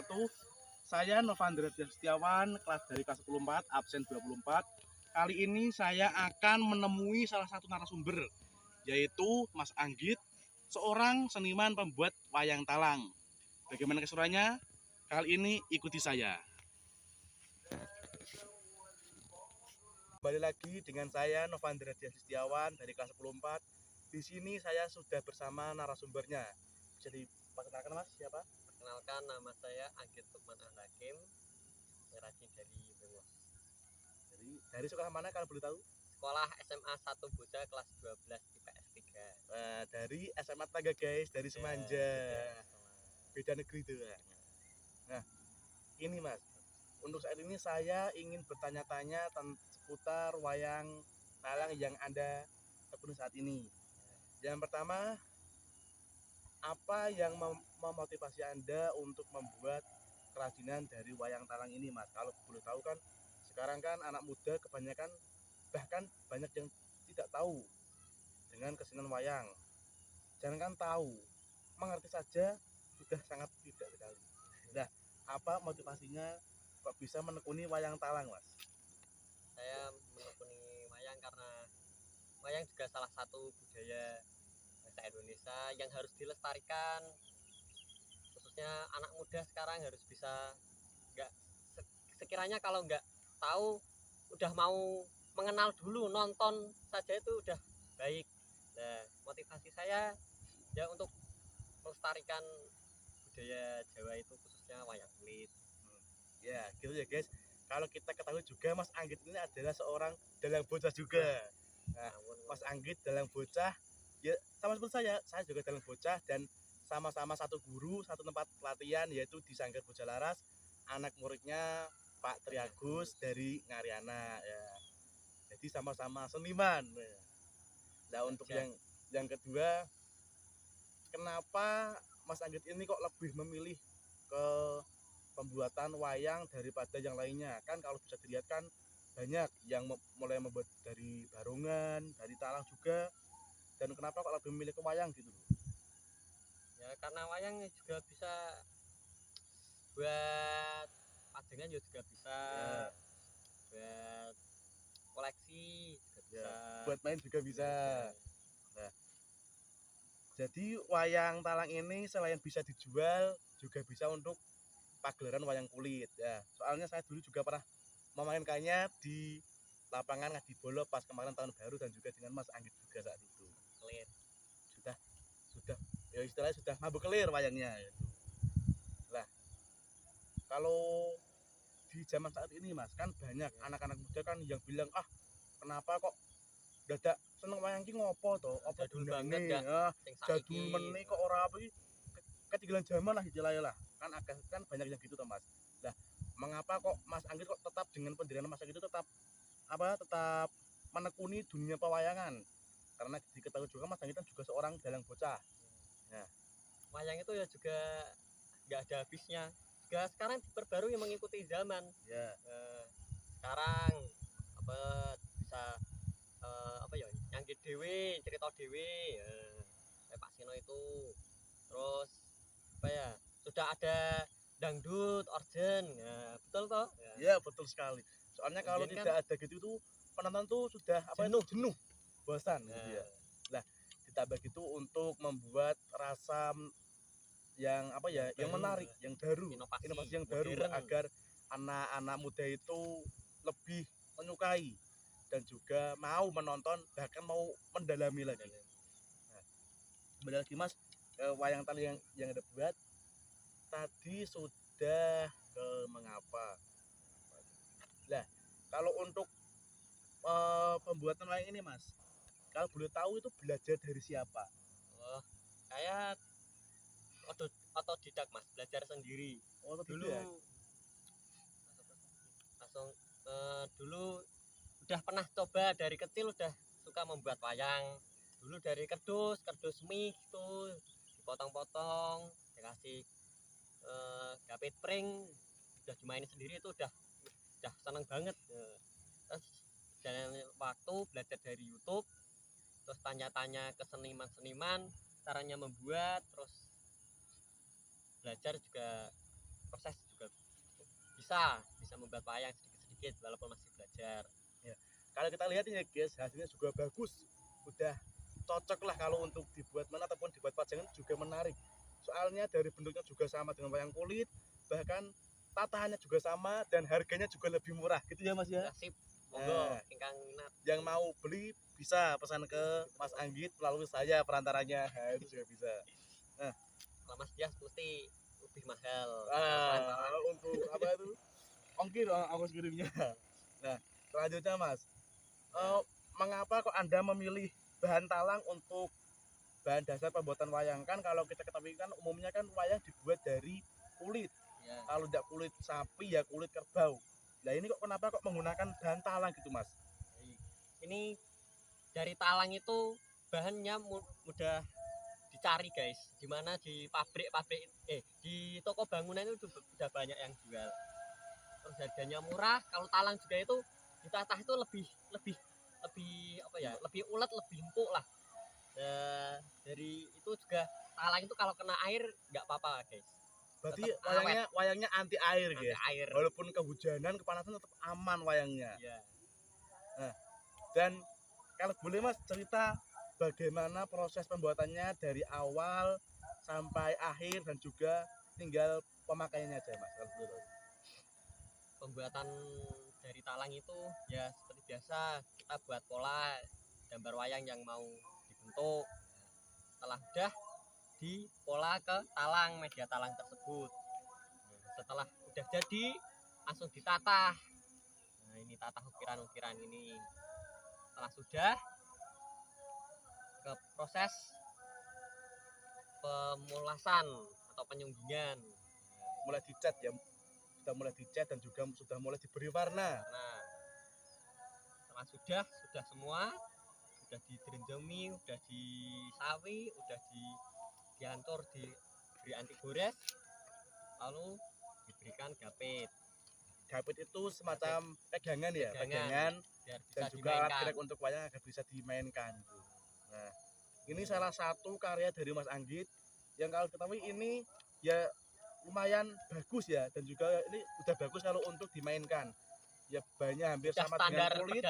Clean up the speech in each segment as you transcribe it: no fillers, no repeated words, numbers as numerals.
wabarakatuh. Saya Novandra Setiawan, kelas dari kelas 14, absen 24. Kali ini saya akan menemui salah satu narasumber, yaitu Mas Anggit, seorang seniman pembuat wayang talang. Bagaimana keseruannya? Kali ini ikuti saya. Kembali lagi dengan saya Novandra Setiawan dari kelas 14. Di sini saya sudah bersama narasumbernya. Bisa diperkenalkan Mas, siapa? Perkenalkan, nama saya Anggit Lukman Al-Hakim, pengrajin dari Bengos. Dari sekolah mana kalau boleh tahu? Sekolah SMA 1 Bocah kelas 12 IPS 3. Dari SMA Tangga guys, dari Semanja. Beda negeri tuh. Nah, ini Mas, untuk saat ini saya ingin bertanya-tanya seputar wayang talang yang Anda tekuni saat ini. Yang pertama, apa yang memotivasi Anda untuk membuat kerajinan dari wayang talang ini, Mas? Kalau boleh tahu kan, sekarang kan anak muda kebanyakan, bahkan banyak yang tidak tahu dengan kesenian wayang. Jangan tahu, mengerti saja sudah sangat tidak sekali. Nah, apa motivasinya kok bisa menekuni wayang talang, Mas? Saya menekuni wayang karena wayang juga salah satu budaya bangsa Indonesia yang harus dilestarikan. Khususnya anak muda sekarang harus bisa, nggak sekiranya kalau nggak tahu, udah mau mengenal dulu, nonton saja itu udah baik. Nah, motivasi saya ya untuk melestarikan budaya Jawa itu, khususnya wayang kulit. Ya, gitu ya guys. Kalau kita ketahui juga Mas Anggit ini adalah seorang dalang bocah juga. Nah, Mas Anggit dalang bocah, ya sama seperti saya juga dalang bocah dan sama-sama satu guru, satu tempat pelatihan yaitu di Sanggar Bocah Laras. Anak muridnya Pak Triagus dari Ngariana ya. Jadi sama-sama seniman. Nah, untuk yang kedua, kenapa Mas Anggit ini kok lebih memilih ke pembuatan wayang daripada yang lainnya? Kan kalau bisa dilihat kan banyak yang mulai membuat dari barongan, dari talang juga. Dan kenapa kok lebih memilih ke wayang gitu? Ya karena wayang juga bisa buat pajangan, juga bisa ya. Buat koleksi juga bisa ya. Buat main juga bisa ya. Nah, jadi wayang talang ini selain bisa dijual juga bisa untuk pagelaran wayang kulit ya. Soalnya saya dulu juga pernah memainkannya di lapangan Ngadibolo pas kemarin tahun baru dan juga dengan Mas Anggit juga saat itu. Kelir. Sudah ya istilahnya sudah mabuk kelir wayangnya gitu. Lah, kalau di zaman saat ini Mas, kan banyak anak-anak muda kan yang bilang, "Ah, kenapa kok dadak seneng wayang ki ngopo to? Apa jadul banget ya? Jadul meneh kok ora apa iki? Ketinggalan zaman lah istilahnya lah." Kan banyak yang gitu toh Mas. Lah, mengapa kok Mas Anggit kok tetap dengan pendirian Mas Anggit itu tetap menekuni dunia pewayangan? Karena diketahui juga Mas Anggit kan juga seorang dalang bocah. Nah, wayang itu ya juga nggak ada habisnya. Juga sekarang diperbarui mengikuti zaman. ya. Sekarang apa bisa apa ya, nyangkit dewe, cerita dewe, Pak Sino itu. Terus apa ya, sudah ada dangdut, organ, ya betul toh? Ya betul sekali. Soalnya kalau Kemudian tidak ada gitu tuh penonton tuh sudah jenuh, bosan gitu ya. Lah, ditambah gitu untuk membuat rasa yang yang menarik, yang baru, inovasi yang baru agar anak-anak muda itu lebih menyukai dan juga mau menonton, bahkan mau mendalami lagi. Nah, kembali lagi Mas, wayang talang yang Anda buat tadi sudah ke mengapa. Nah, kalau untuk pembuatan wayang ini Mas, kalau boleh tahu itu belajar dari siapa? Oh, saya otodidak Mas, belajar sendiri. Dulu ya? Langsung dulu udah pernah coba dari kecil, udah suka membuat wayang. Dulu dari kardus mie itu dipotong-potong, dikasih gapit pring, udah dimainin sendiri, itu udah seneng banget. Terus jalan waktu belajar dari YouTube, terus tanya-tanya ke seniman-seniman caranya membuat, terus belajar juga proses juga bisa membuat wayang sedikit-sedikit walaupun masih belajar. Ya. Kalau kita lihat ini guys, hasilnya juga bagus. Udah cocok lah kalau untuk dibuat mana ataupun dibuat pajangan juga menarik. Soalnya dari bentuknya juga sama dengan wayang kulit, bahkan tatahannya juga sama dan harganya juga lebih murah gitu ya Mas ya. Sip. Monggo ingkang minat. Yang mau beli bisa pesan ke Mas Anggit melalui saya perantaranya. Nah, itu juga bisa. Nah, kalau Mas Dias mesti lebih mahal. Untuk apa itu? Ongkir ongkos kirimnya. Nah, selanjutnya Mas, mengapa kok Anda memilih bahan talang untuk bahan dasar pembuatan wayang? Kan kalau kita ketahui kan umumnya kan wayang dibuat dari kulit. Ya. Kalau tidak kulit sapi ya kulit kerbau. Nah ini kok kenapa kok menggunakan bahan talang gitu Mas? Ini dari talang itu bahannya mudah dicari guys. Dimana di pabrik di toko bangunan itu sudah banyak yang jual. Terus harganya murah. Kalau talang juga itu ditata itu lebih apa ya? Lebih ulet, lebih empuk lah. Dari itu juga talang itu kalau kena air nggak apa-apa guys. Berarti wayangnya anti air anti guys. Air. Walaupun kehujanan, kepanasan tetap aman wayangnya. Iya. Nah, dan kalau boleh Mas cerita bagaimana proses pembuatannya dari awal sampai akhir dan juga tinggal pemakaiannya aja Mas. Pembuatan dari talang itu ya seperti biasa kita buat pola gambar wayang yang mau dibentuk. Setelah udah di pola ke talang, media talang tersebut. Setelah udah jadi langsung ditata. Nah ini tata ukiran-ukiran ini. Setelah sudah ke proses pemulasan atau penyunggingan. Mulai dicat ya, sudah mulai dicat dan juga sudah mulai diberi warna. Nah, setelah sudah semua, udah digerenjami, udah disawi, udah diancur, diberi anti gores, lalu diberikan gapit. Gapit itu semacam pegangan ya, pegangan dan juga alat gerak untuk wayang agar bisa dimainkan. Nah, ini salah satu karya dari Mas Anggit yang kalau ketahui ini ya lumayan bagus ya, dan juga ini udah bagus kalau untuk dimainkan. Ya bahannya hampir udah sama dengan kulit.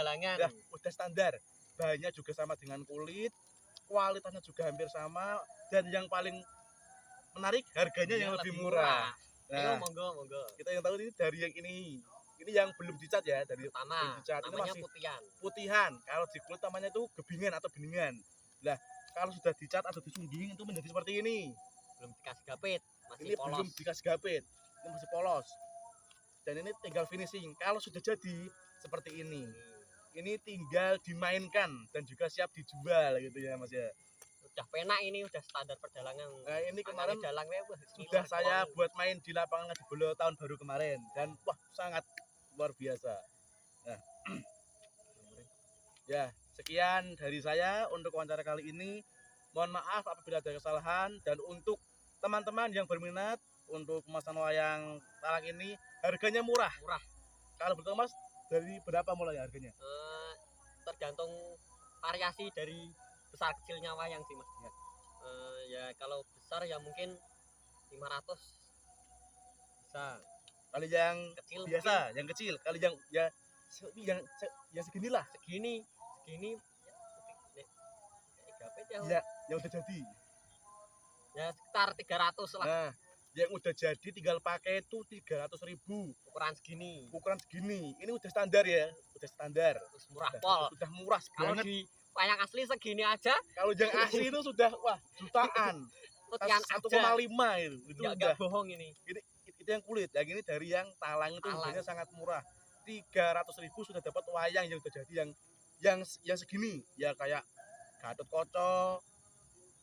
Udah standar. Bahannya juga sama dengan kulit, kualitasnya juga hampir sama, dan yang paling menarik harganya yang lebih murah. Nah, monggo. Kita yang tahu ini dari yang ini yang belum dicat ya, dari pertama dicat ini masih putihan. Kalau di kulit namanya itu gebingan atau beningan. Nah, kalau sudah dicat atau disungging itu menjadi seperti ini. Belum dikasih gapit, ini polos. Belum dikasih gapit, ini masih polos. Dan ini tinggal finishing. Kalau sudah jadi seperti ini tinggal dimainkan dan juga siap dijual gitu ya Mas ya. Udah penak ini, udah standar perdalangan. Nah ini kemarin dalang, sudah saya buat main di lapangan di Bolo tahun baru kemarin, dan wah sangat luar biasa. Nah, ya sekian dari saya untuk wawancara kali ini. Mohon maaf apabila ada kesalahan, dan untuk teman-teman yang berminat untuk pemasan wayang talang ini harganya murah. Kalau betul Mas, dari berapa mulai harganya? Tergantung variasi dari besar kecilnya wayang sih Mas. Ya kalau besar ya mungkin 500 bisa. Kalau yang kecil biasa, mungkin. Yang kecil. Kalau yang yang seginilah. Segini ya, yang udah jadi. Ya sekitar 300 lah. Nah, yang udah jadi tinggal pakai itu 300.000. Ukuran segini. Ini udah standar ya, Terus murah pol. Udah murah kalau banget. Di wayang asli segini aja. Kalau yang asli itu sudah wah jutaan. 1,5 itu udah bohong ini. Itu yang kulit. Yang ini dari yang talang itu harganya sangat murah. 300.000 sudah dapat wayang yang udah jadi yang segini. Ya kayak Gatotkaca,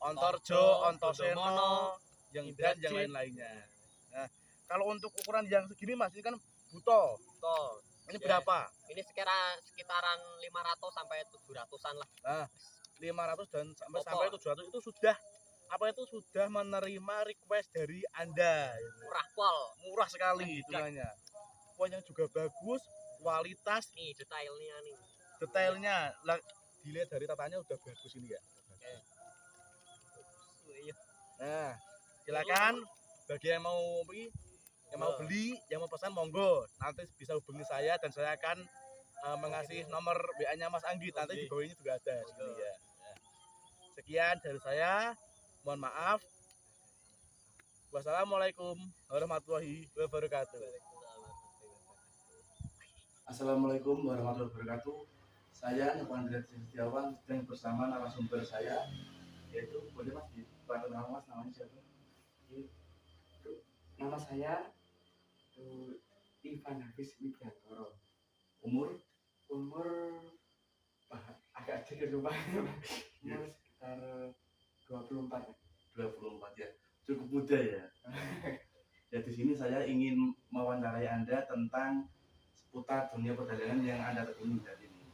Ontorjo, Ontoseno, yang lain-lainnya. Nah, kalau untuk ukuran yang segini Mas, ini kan buto. Ini berapa? Ini sekitaran 500 sampai 700-an lah. Nah, 500 dan sampai 700 itu sudah menerima request dari Anda. Murah sekali hitungannya. Pokoknya juga bagus, kualitas, nih detailnya. Dilihat dari tatanya udah bagus ini ya. Nah, silakan bagi yang yang mau beli, yang mau pesan monggo, nanti bisa hubungi saya dan saya akan mengasih nomor WA-nya Mas Anggit, nanti di bawah ini juga ada sini ya. Sekian dari saya, mohon maaf. Wassalamualaikum warahmatullahi wabarakatuh. Assalamualaikum warahmatullahi wabarakatuh. Saya Nyoman Derajat Setiawan dan bersama narasumber saya, yaitu boleh Mas diperkenalkan nama Mas, namanya siapa? Nama saya Ivan Hafiz Widyantoro. Umur? Agak sedikit lupa. Umur sekitar 24. 24 ya. Cukup muda ya. Ya di sini saya ingin mewawancarai Anda tentang seputar dunia perdagangan yang Anda tekuni saat ini.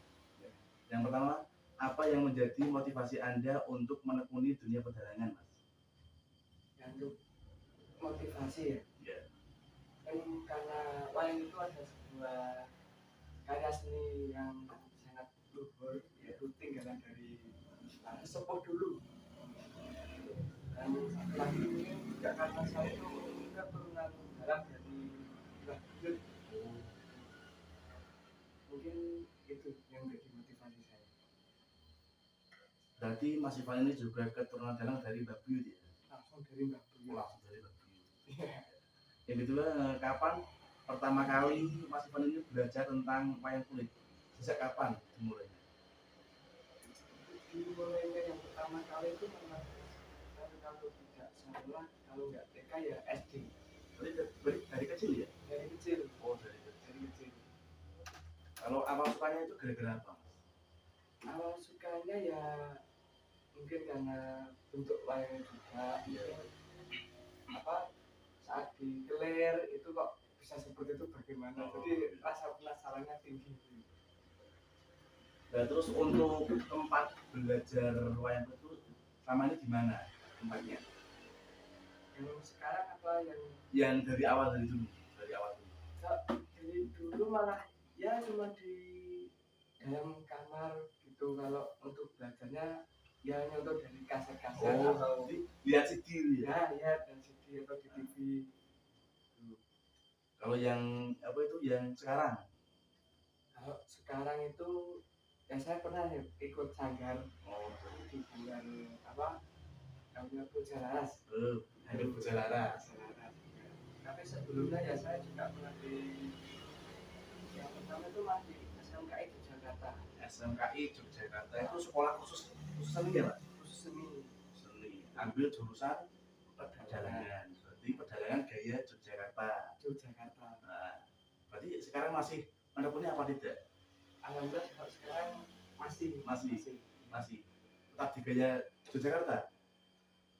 Yang pertama, apa yang menjadi motivasi Anda untuk menekuni dunia perdagangan, Mas? Untuk motivasi ya. Ya. Kan karena wayang itu ada sebuah karya seni yang sangat luhur, yaitu tinggalan dari sepuh dulu. Dan satu lagi mungkin juga karena saya itu keturunan dalam dari Mbah Buyut. Mungkin itu yang menjadi motivasi saya. Berarti Mas Ivan ini juga keturunan dalang dari Mbah Buyut ya? Langsung dari Mbah Buyut. Langsung dari Mbah Buyut. Yang kedua, kapan pertama kali Mas Ivan ini belajar tentang wayang kulit? Sejak kapan dimulainya? Dimulainya yang pertama kali itu memang kalau tidak salah, kalau nggak TK ya SD. Berarti dari kecil ya? Dari kecil. Oh, dari kecil. Kalau awal sukanya itu gara-gara apa? Awal sukanya ya mungkin karena bentuk wayang juga. Iya. Saat dikelir itu kok bisa seperti itu bagaimana? Jadi rasa penasarannya tinggi. Nah, terus untuk tempat belajar wayang itu sama ini di mana tempatnya? Yang sekarang apa yang dari awal dulu? Dari dulu malah ya cuma di dalam kamar gitu. Kalau untuk belajarnya ya nyontoh dari kaset-kaset atau lihat CD ya? Ya dan CD atau di TV. Kalau yang apa itu yang sekarang? Kalau sekarang itu ya saya pernah ikut sanggar di bulan namanya Pujalaras. Ada Pujalaras. Tapi sebelumnya ya saya juga pernah di yang pertama itu masih SMKI Yogyakarta. SMKI Yogyakarta itu sekolah khusus seni ya, Pak? Khusus seni. Ambil jurusan perdagangan. Berarti perdagangan gaya Yogyakarta. Nah, berarti sekarang masih menekuni apa tidak? Alhamdulillah sekarang masih tetap di gaya Yogyakarta.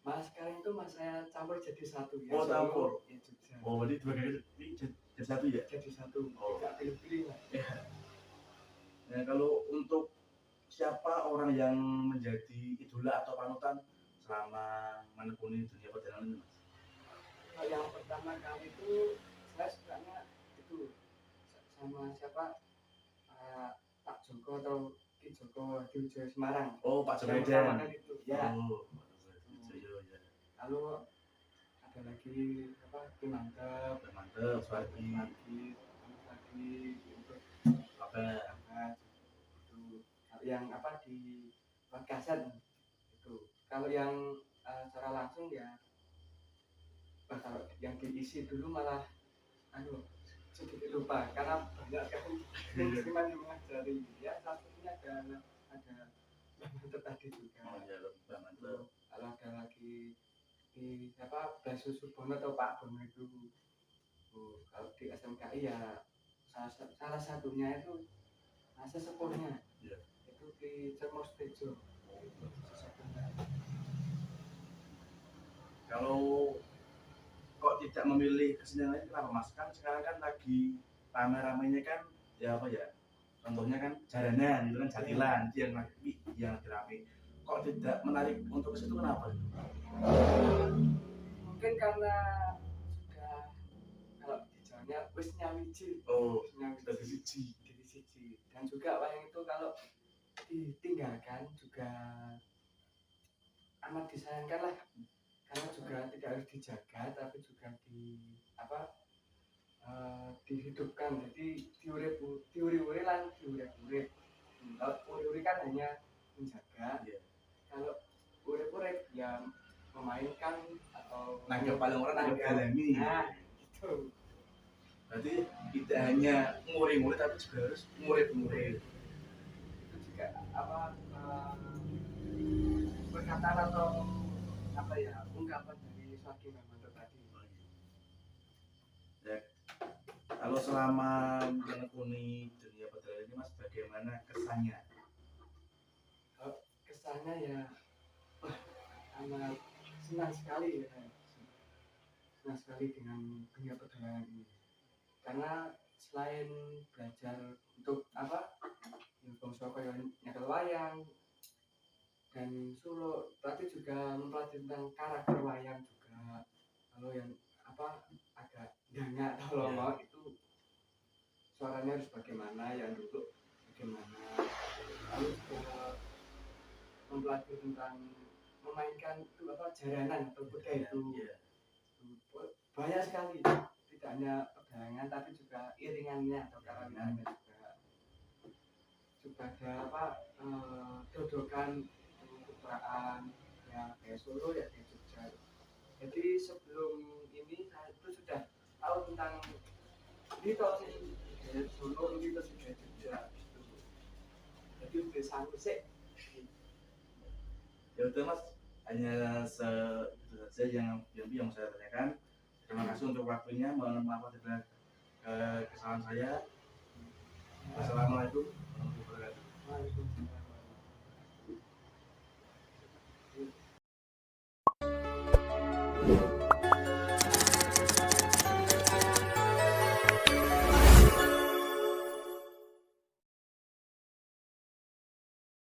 Mas sekarang itu saya campur jadi satu ya. Oh, campur. Ya, Jogja. Oh, berarti dua gaya ini jadi satu ya? Jadi satu. Oh. Tidak pilih-pilih lah. Ya. Nah, kalau untuk siapa orang yang menjadi idola atau panutan selama menekuni dunia perdagangan ini, Mas? Yang pertama kali itu saya sukanya itu sama siapa? Pak Joko atau Ki Joko di Wijaya Semarang. Oh, Pak Joko Yang itu ya. Oh, ya. Lalu ada lagi Ki Mantep, Swagi, untuk apa itu yang di kaset itu. Kalau yang secara langsung ya kalau yang diisi dulu malah sedikit lupa karena banyak kan yang mengajari ya. Satunya ada Mantep tadi juga. Oh ya, Mantep. Kalau ada lagi di Basu Subono atau Pak Bono itu. Kalau di SMKI ya salah satunya itu sesepuhnya. Ya. Itu di Cermos Tejo. Kalau kok tidak memilih kesenian lain kenapa, Mas? Kan sekarang kan lagi rame-ramenya kan ya apa ya? Contohnya kan jaranan itu kan jatilan yang lagi rame. Kok tidak menarik untuk ke situ kenapa? Mungkin karena sudah kalau di Jawanya wis nyawiji. Oh, dari siji. Dan juga wayang itu kalau ditinggalkan juga amat disayangkan lah, karena juga tidak harus dijaga tapi juga dihidupkan, jadi diuri-uri lan diurip-urip. Kalau uri-uri kan hanya menjaga, Iya. kalau urip-urip ya memainkan atau Nangkep paling orang nangkep galami. nah gitu. Berarti tidak hanya nguri-nguri tapi juga harus ngurip-ngurip. Itu juga perkataan atau ungkapan dari Swati Membantu tadi. Ya, kalau selama menekuni dunia pertanian ini Mas, bagaimana kesannya? Kesannya ya amat senang sekali ya, senang sekali dengan dunia perdagangan ini, karena selain belajar untuk bangsa kaya nyekel wayang dan suluk, tapi juga mempelajari tentang karakter wayang juga. Kalau yang agak dangak kalau mau itu suaranya harus bagaimana, yang duduk bagaimana, lalu juga mempelajari tentang memainkan itu jaranan atau kuda itu. Iya. Banyak sekali, tidak hanya pegangan tapi juga iringannya atau karawitannya juga ada dodokan kepekaan ya kayak Solo ya kayak Jogja. Jadi sebelum ini saya itu sudah tahu tentang ini toh sih kayak Solo ini terus kayak Jogja gitu. Jadi udah sanggup sih. Ya udah Mas, hanya itu saja yang saya tanyakan. Terima kasih untuk waktunya. Mohon maaf atas kesalahan saya. Wassalamualaikum warahmatullahi wabarakatuh. Waalaikumsalam.